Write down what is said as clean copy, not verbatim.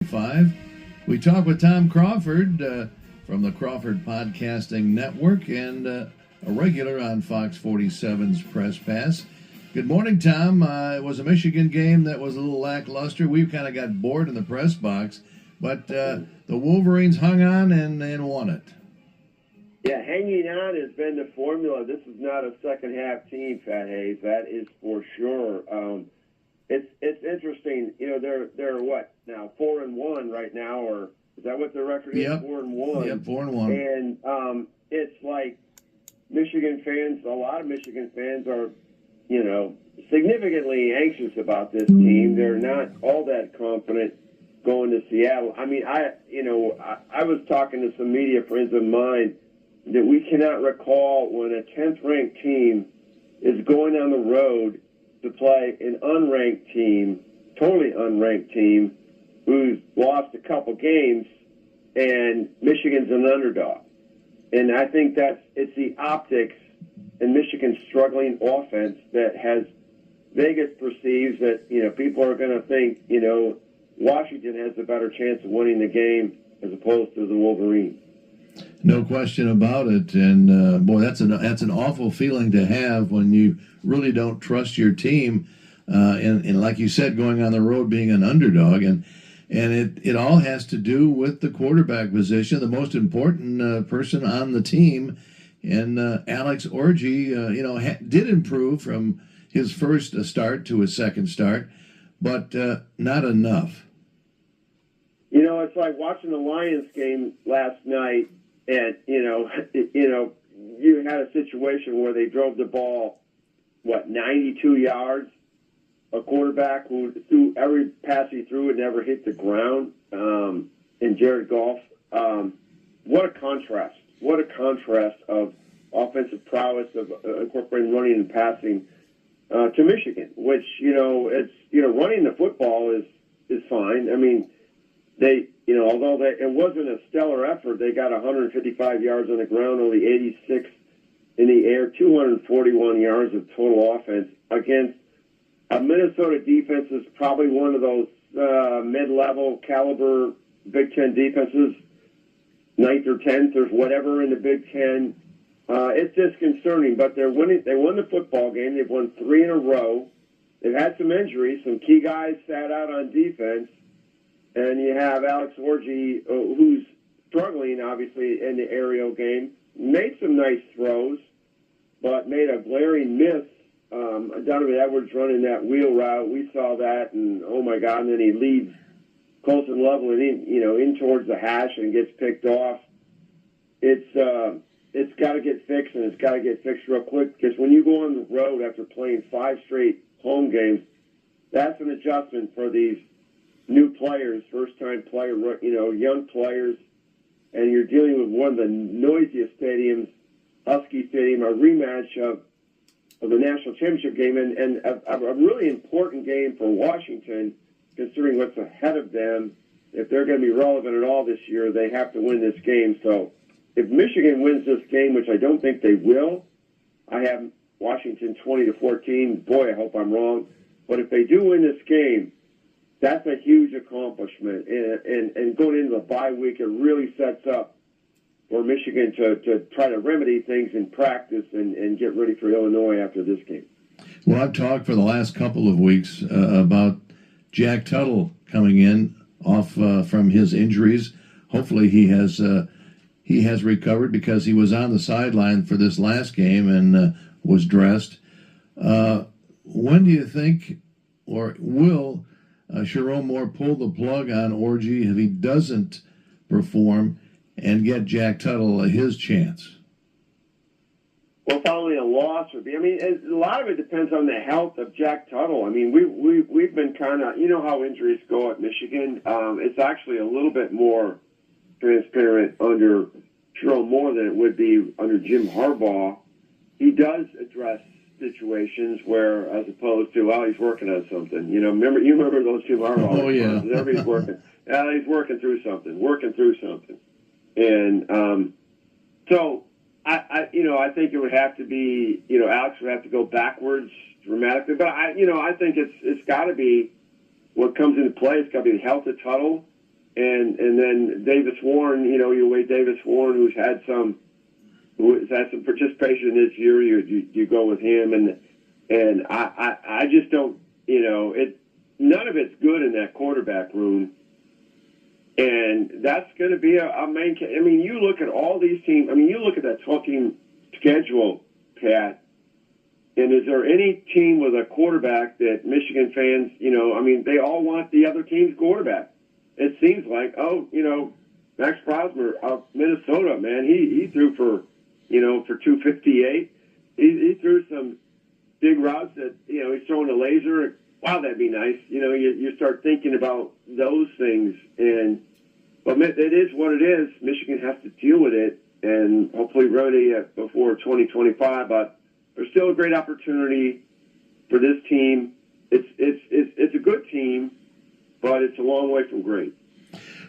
5. We talk with Tom Crawford from the Crawford Podcasting Network and a regular on Fox 47's Press Pass. Good morning, Tom. It was a Michigan game that was a little lackluster. We kind of got bored in the press box, but the Wolverines hung on and won it. Yeah, hanging on has been the formula. This is not a second-half team, Fat Hayes. That is for sure. It's interesting. You know, they're what now, 4-1 right now, or is that what the record is? Yep. 4-1. Yep, 4-1. And it's like Michigan fans. A lot of Michigan fans are, you know, significantly anxious about this team. They're not all that confident going to Seattle. I mean, I was talking to some media friends of mine that we cannot recall when a 10th ranked team is going on the road to play an unranked team, totally unranked team, who's lost a couple games, and Michigan's an underdog. And I think it's the optics and Michigan's struggling offense that has Vegas perceives that, you know, people are going to think, you know, Washington has a better chance of winning the game as opposed to the Wolverines. No question about it, and boy, that's an awful feeling to have when you really don't trust your team, and like you said, going on the road being an underdog, and it all has to do with the quarterback position, the most important person on the team, and Alex Orji, did improve from his first start to his second start, but not enough. You know, it's like watching the Lions game last night. And, you had a situation where they drove the ball, 92 yards, a quarterback who threw every pass he threw and never hit the ground, in Jared Goff. What a contrast. What a contrast of offensive prowess of incorporating running and passing to Michigan, which, running the football is fine. I mean, although it wasn't a stellar effort, they got 155 yards on the ground, only 86 in the air, 241 yards of total offense against a Minnesota defense is probably one of those mid-level caliber Big Ten defenses, 9th or 10th or whatever in the Big Ten. It's disconcerting, but they're winning. They won the football game. They've won 3 in a row. They've had some injuries. Some key guys sat out on defense. And you have Alex Orji, who's struggling, obviously, in the aerial game. Made some nice throws, but made a glaring miss. Donovan Edwards running that wheel route. We saw that, and oh, my God, and then he leads Colson Loveland in towards the hash and gets picked off. It's got to get fixed, and it's got to get fixed real quick, because when you go on the road after playing 5 straight home games, that's an adjustment for these new players, first-time player, young players, and you're dealing with one of the noisiest stadiums, Husky Stadium, a rematch of the national championship game, and a really important game for Washington, considering what's ahead of them. If they're going to be relevant at all this year, they have to win this game. So if Michigan wins this game, which I don't think they will, I have Washington 20-14. Boy, I hope I'm wrong. But if they do win this game, that's a huge accomplishment, and going into the bye week, it really sets up for Michigan to try to remedy things in practice and get ready for Illinois after this game. Well, I've talked for the last couple of weeks about Jack Tuttle coming in off from his injuries. Hopefully he has recovered, because he was on the sideline for this last game and was dressed. When do you think, or will Sharon Moore pull the plug on Orji if he doesn't perform and get Jack Tuttle his chance? Well, following a loss would be. I mean, a lot of it depends on the health of Jack Tuttle. I mean, we've been kind of, how injuries go at Michigan. It's actually a little bit more transparent under Sharon Moore than it would be under Jim Harbaugh. He does address situations where, as opposed to, he's working on something. Remember those Jim Harbaugh? Oh, yeah. Everybody's working. He's working through something. And so I think it would have to be, Alex would have to go backwards dramatically. But I think it's got to be what comes into play. It's got to be the health of Tuttle. and then Davis Warren. You weigh Davis Warren, who has had some participation this year. You go with him, and I just don't. None of it's good in that quarterback room. And that's going to be a main. You look at all these teams. You look at that 12-team schedule, Pat. And is there any team with a quarterback that Michigan fans, they all want the other team's quarterback? It seems like, Max Prosper of Minnesota, man, he threw for 258. He threw some big routes that, he's throwing a laser. Wow, that'd be nice. You start thinking about those things. But it is what it is. Michigan has to deal with it and hopefully remedy it before 2025. But there's still a great opportunity for this team. It's a good team, but it's a long way from great.